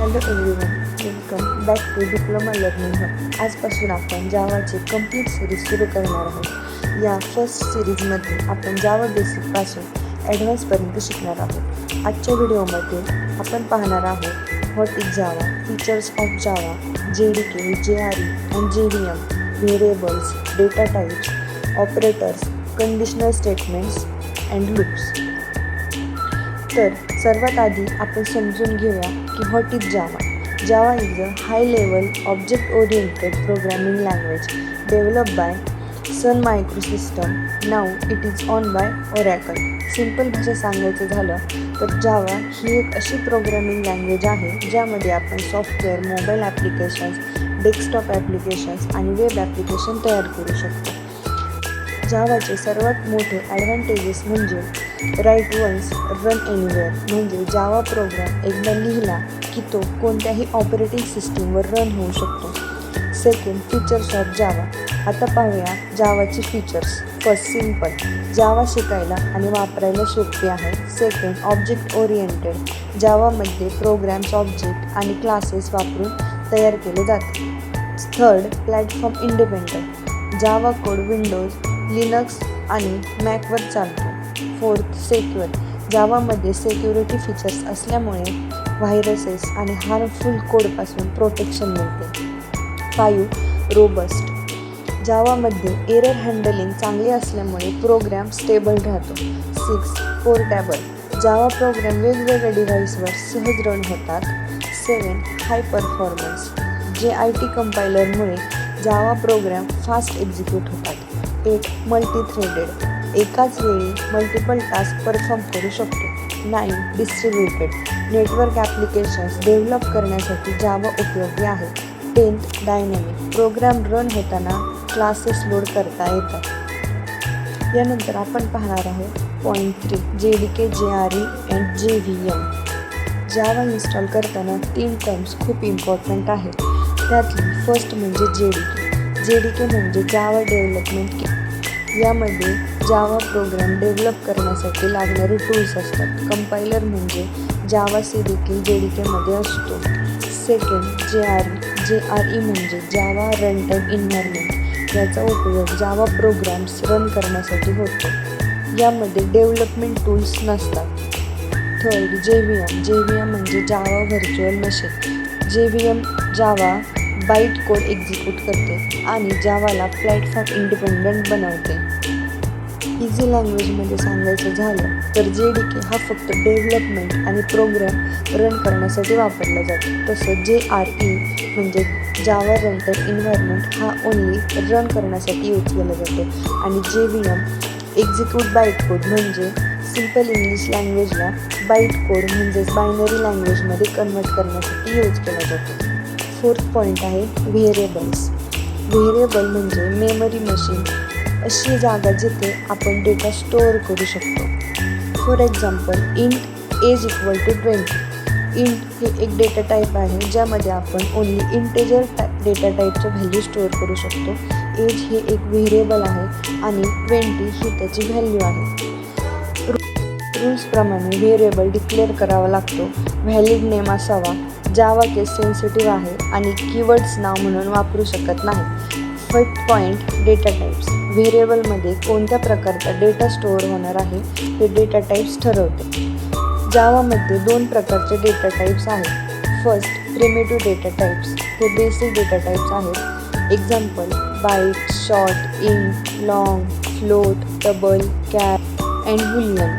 Hello everyone, welcome back to diploma learning hub. आजपासून आपण जावाची complete series सुरू करणार आहोत. या फर्स्ट सिरीजमध्ये आपण जावा बेसिकपासून ॲडव्हान्सपर्यंत शिकणार आहोत. आजच्या व्हिडिओमध्ये आपण पाहणार आहोत what is Java, features of Java, JDK, JRE and JVM, variables, data types, operators, conditional statements and loops. तर सर्वात आधी आपण समजून घेऊया की what is Java. Java is a high level object oriented programming language develop by Sun Microsystem. Now it is owned by Oracle. Simple भाषा सांगायचं झालं तर जावा ही एक अशी प्रोग्रामिंग लँग्वेज आहे ज्यामध्ये आपण software, mobile applications, desktop applications आणि वेब ॲप्लिकेशन तयार करू शकतो. जावाचे सर्वात मोठे ॲडव्हान्टेजेस म्हणजे राईट वन्स रन एनिवेअर, म्हणजे जावा प्रोग्राम एकदा लिहिला की तो कोणत्याही ऑपरेटिंग सिस्टीमवर रन होऊ शकतो. Second, features of Java. आता पाहूया जावाची फीचर्स. First, simple. जावा शिकायला आणि वापरायला सोपे आहे. Second, object oriented. जावामध्ये प्रोग्राम्स, ऑब्जेक्ट आणि क्लासेस वापरून तयार केले जाते. Third, platform independent. Java code Windows, Linux आणि मॅकवर चालतो. Fourth, secure. जावामध्ये सेक्युरिटी फीचर्स असल्यामुळे व्हायरसेस आणि हार्मफुल कोडपासून प्रोटेक्शन मिळते. 5, रोबस्ट. जावामध्ये एरर हँडलिंग चांगले असल्यामुळे प्रोग्राम स्टेबल राहतो. 6, पोर्टेबल. जावा प्रोग्राम वेगवेगळ्या डिव्हाइसवर सहज रन होतात. 7, हाय परफॉर्मन्स. JIT कंपायलरमुळे जावा प्रोग्राम फास्ट एक्झिक्यूट होतात. 8, मल्टी-थ्रेडेड. एकाच वेळी मल्टिपल टास्क परफॉर्म करू शकतो. 9, डिस्ट्रीब्युटेड. नेटवर्क ॲप्लिकेशन्स डेव्हलप करण्यासाठी जावा उपयोगी आहे. 10, डायनॅमिक. प्रोग्राम रन होताना क्लासेस लोड करता येतात. यानंतर आपण पाहणार आहोत point 3, JDK, JRE and JVM. Java install करताना 3 टर्म्स खूप इम्पॉर्टंट आहेत. त्यातली फर्स्ट म्हणजे JDK म्हणजे जावा डेव्हलपमेंट किट. यामध्ये जावा प्रोग्राम डेव्हलप करण्यासाठी लागणारे टूल्स असतात. कंपायलर म्हणजे जावा सी देखील JDKमध्ये असतो. सेकंड, JRE म्हणजे जावा रनटाइम एन्व्हायरमेंट. याचा उपयोग जावा प्रोग्राम्स रन करण्यासाठी होतो. यामध्ये डेव्हलपमेंट टूल्स नसतात. थर्ड, JVM म्हणजे जावा व्हर्च्युअल मशीन. JVM जावा बाईट कोड एक्झिक्यूट करते आणि जावाला प्लॅटफॉर्म इंडिपेंडंट बनवते. इझी लँग्वेजमध्ये सांगायचं झालं तर JDK हा फक्त डेव्हलपमेंट आणि प्रोग्राम रन करण्यासाठी वापरला जातो. तसं JRE म्हणजे जावा रनटाइम एन्व्हायरमेंट हा ओन्ली रन करण्यासाठी यूज केला जातो. आणि JVM एक्झिक्यूट बाईट कोड म्हणजे सिम्पल इंग्लिश लँग्वेजला बाईट कोड म्हणजेच बायनरी लँग्वेजमध्ये कन्वर्ट करण्यासाठी यूज केला जातो. फोर्थ पॉईंट आहे व्हेरिएबल्स. व्हेरिएबल म्हणजे मेमरी मशीन, अशी जागा जिथे आपण डेटा स्टोअर करू शकतो. For example, int as equal to 20. Int हे एक डेटा टाईप आहे ज्यामध्ये आपण ओन्ली इंटेजर डेटा टाईपच्या व्हॅल्यू स्टोअर करू शकतो. एज हे एक व्हेरिएबल आहे आणि 20 ही त्याची व्हॅल्यू आहे. रूल्सप्रमाणे व्हेरिएबल डिक्लेअर करावा लागतो. व्हॅलिड नेम असावा. जावा केस सेन्सिटिव्ह आहे आणि कीवर्ड्स नाव म्हणून वापरू शकत नाही. Fifth point, data types. व्हेरिएबलमध्ये कोणत्या प्रकारचा डेटा स्टोअर होणार आहे हे डेटा टाइप्स ठरवते. जावामध्ये 2 प्रकारचे डेटा टाइप्स आहेत. First, primitive data types. हे बेसिक डेटा टाइप्स आहेत. Example, byte, short, int, long, float, double, char and boolean.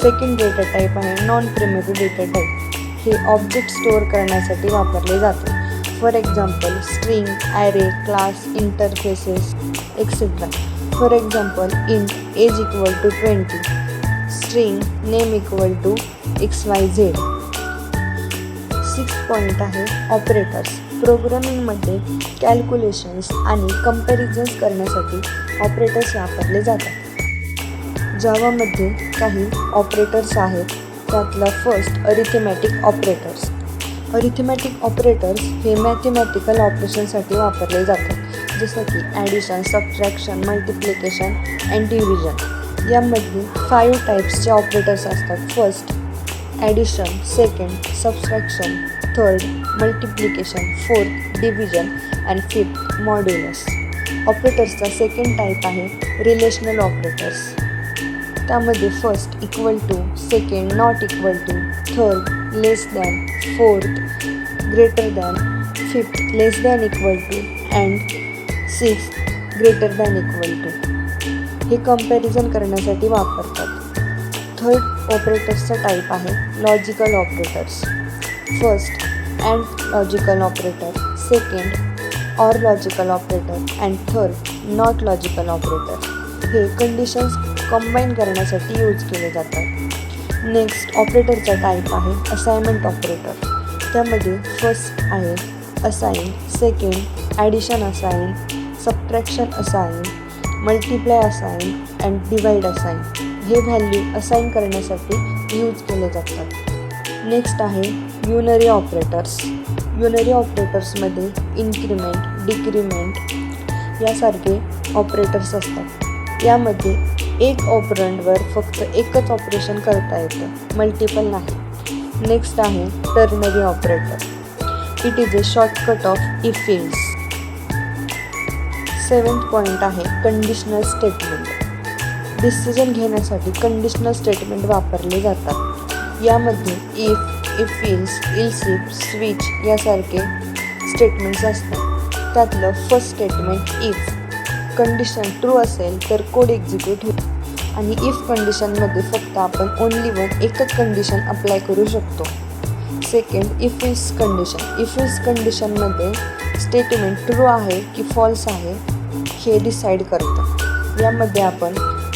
Second data type आहे नॉन प्रिमिटिव्ह डेटा टाइप. हे ऑब्जेक्ट स्टोअर करण्यासाठी वापरले जाते. For example, string, array, class, interfaces etcetera. For example, int as equal to 20, string name equal to XYZ. 6th point आहे operators. प्रोग्रामिंगमध्ये calculations आणि comparisons करण्यासाठी operators वापरले जातात. जावामध्ये काही ऑपरेटर्स आहेत. त्यातला first, arithmetic operators. Arithmetic operators हे मॅथमॅटिकल ऑपरेशनसाठी वापरले जातात, जसं की addition, subtraction, multiplication and division. यामध्ये 5 टाईप्सचे ऑपरेटर्स असतात. First, addition, second subtraction, third multiplication, fourth division आणि फिफ्थ मॉड्युलस. ऑपरेटर्सचा सेकंड टाईप आहे रिलेशनल ऑपरेटर्स. त्यामध्ये first equal to, second not equal to, third less than, fourth greater than, fifth less than equal to and sixth greater than equal to हे comparison करण्यासाठी वापरतात. Third ऑपरेटर्सचा type आहे logical operators. First and logical operator, second or logical operator and third not logical operator. हे conditions combine करण्यासाठी use केले जातात. Next ऑपरेटरचा type आहे assignment operator. त्यामध्ये फर्स्ट आहे assign, second addition assign, subtraction assign, multiply assign and divide assign. हे value assign करण्यासाठी use केले जातात. नेक्स्ट आहे unary operators. Unary ऑपरेटर्समध्ये increment, decrement यासारखे ऑपरेटर्स असतात. यामध्ये एक ऑपरंडवर फक्त एकच ऑपरेशन करता येतं, मल्टिपल नाही. नेक्स्ट आहे ternary operator. It is a shortcut of if else. Seventh point आहे कंडिशनल स्टेटमेंट. डिसिजन घेण्यासाठी कंडिशनल स्टेटमेंट वापरले जातात. यामध्ये if else, ills if, switch यासारखे स्टेटमेंट्स असतात. त्यातलं first statement if. Condition true असेल तर कोड एक्झिक्यूट होईल आणि इफ कंडिशनमध्ये फक्त आपण ओनली वन एकच कंडिशन अप्लाय करू शकतो. Second if is condition. If is कंडिशनमध्ये स्टेटमेंट ट्रू आहे की फॉल्स आहे हे डिसाईड करतं. यामध्ये आपण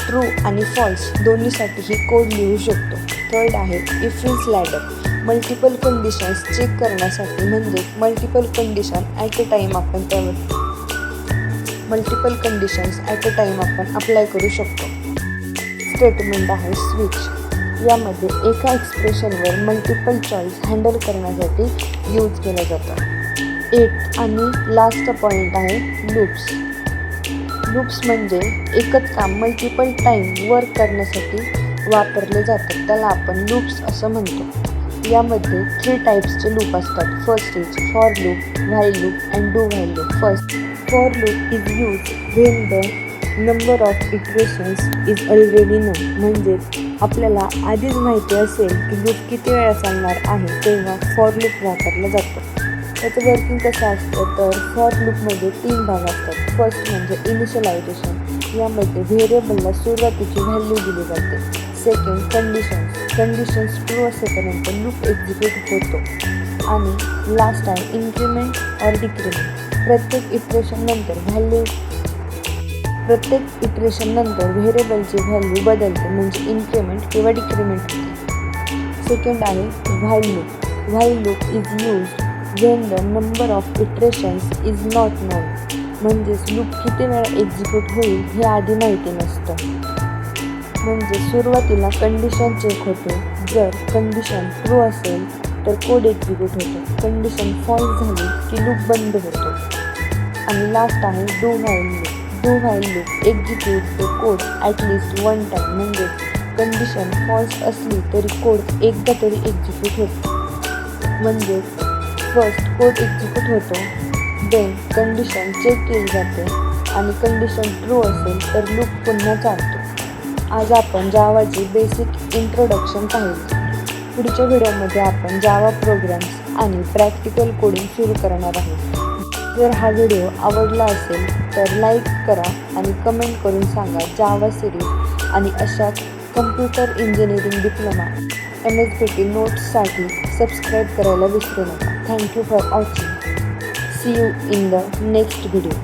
ट्रू आणि फॉल्स दोन्हीसाठीही कोड लिहू शकतो. थर्ड आहे if is ladder. Multiple conditions check करण्यासाठी म्हणजे multiple condition at a time आपण अप्लाय करू शकतो. स्टेटमेंट आहे स्विच. यामध्ये एका एक्सप्रेशनवर मल्टिपल चॉईस हँडल करण्यासाठी यूज केलं जातं. 8 आणि लास्टचा पॉईंट आहे लूप्स. लूप्स म्हणजे एकच काम मल्टिपल टाईम वर्क करण्यासाठी वापरले जातात. त्याला आपण लूप्स असं म्हणतो. यामध्ये 3 टाईप्सचे लूप असतात. First is for loop, while loop and do while loop. First, for loop is use when the number of iterations is already non. म्हणजेच आपल्याला आधीच माहिती असेल की लूप किती वेळा चालणार आहे तेव्हा फॉर लूप वापरलं जातं. त्याचं वर्किंग कसं असतं तर फॉर लूपमध्ये 3 भाग असतात. फर्स्ट म्हणजे इनिशियलायझेशन. यामध्ये व्हेरिएबलला सुरुवातीची व्हॅल्यू दिली जाते. सेकंड कंडिशन्स ट्रू असेपर्यंत लूप एक्झिक्यूट होतो. आणि लास्ट आहे इन्क्रिमेंट ऑर डिक्रिमेंट. प्रत्येक इटरेशन नंतर व्हेरिएबलची व्हॅल्यू बदलते म्हणजे इन्क्रिमेंट किंवा डिक्रिमेंट होते. सेकंड आहे while loop. While loop is used when the number of iterations is not non. म्हणजेच लूप किती वेळा एक्झिक्यूट होईल हे आधी माहिती नसतं. म्हणजे सुरुवातीला कंडिशन चेक होते. जर कंडिशन ट्रू असेल तर कोड एक्झिक्यूट होतो. कंडिशन फॉल्स झाली की लूप बंद होतो. आणि लास्ट आहे do while loop. Do while loop execute the code at least one time. म्हणजे कंडिशन फॉल्स असली तरी कोड एकदा तरी एक्झिक्यूट होतो. म्हणजे फर्स्ट कोड एक्झिक्यूट होतो, देन कंडिशन चेक केली जाते आणि कंडिशन ट्रू असेल तर लूप पुन्हा चालतो. आज आपण जावाची बेसिक इंट्रोडक्शन पाहिली. पुढच्या व्हिडिओमध्ये आपण जावा प्रोग्राम्स आणि प्रॅक्टिकल कोडिंग सुरू करणार आहोत. जर हा व्हिडिओ आवडला असेल तर लाईक करा आणि कमेंट करून सांगा. जावा सिरीज आणि अशा कम्प्युटर इंजिनिअरिंग डिप्लोमा MSPT नोट्ससाठी सबस्क्राईब करायला विसरू नका. Thank you for watching. See you in the next video.